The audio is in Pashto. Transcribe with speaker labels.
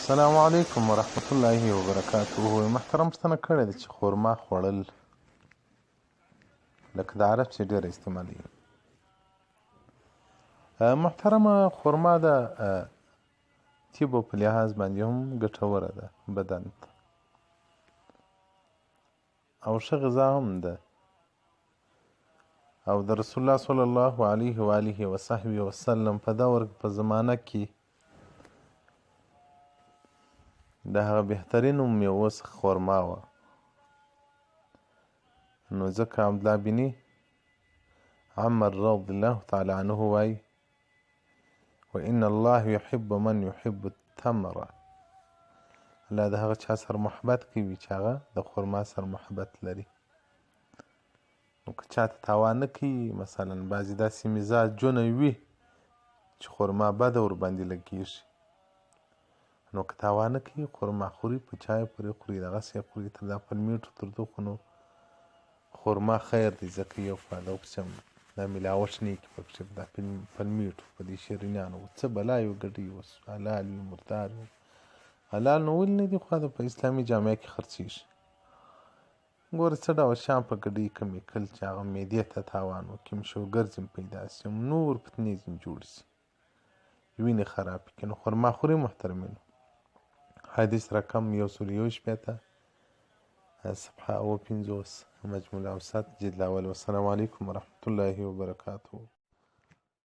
Speaker 1: السلام علیکم ورحمت الله وبرکاته. محترم پوښتنه کړې ده چې خورما خوړل لکه د عرب چې ډېره استعمالوي. محترمه خورما د طبو په لحاظ باندې هم ګټوره ده بدن ته او ښه غذا هم ده او د رسول الله صلی الله علیه و آله وصحبه وسلم په دور په زمانه کې د هغه بهترینو میوو څخه خورما وه. نو ځکه عبدالله بن عمر رضی الله تعالی عنه وایي وان الله یحب من یحب التمر، الله د هغه چا سره محبت کوي چې هغه د خورما سره محبت لري. نو که چاته تاوان نه کوي، مثلا بعضې داسې مزاجونه وي چې خورما بده ورباندې لګېږي، نو که تاوان نه کوي خورما خوري، په چای پورې خوري، دغسې یې خوري، تر دا پلمېټو تر دغو خو نو خورما خیر دی، ځکه یو خوا د دا ملاوټ نه یې پکښې دا پلمېټو په دې شیرینیانو څه بلا یو ګډوي اوس حلال وي مردار وي. حلال نو ولې نه دي خو په اسلامي جامعه کې خرڅېږي. ګوره څه ډول شیان په ګډوي کمیکل چې هغه معدې ته تاوان وکړي، شوګر ځینې پیدا شي، نور فتنې ځینې جوړې شي، وینې خراب کړي. نو خورما خوري محترمینو. حدیث رقم 161 صفحه 50 مجموع الاوسط جلد الاول. والسلام علیکم ورحمة الله وبرکاته.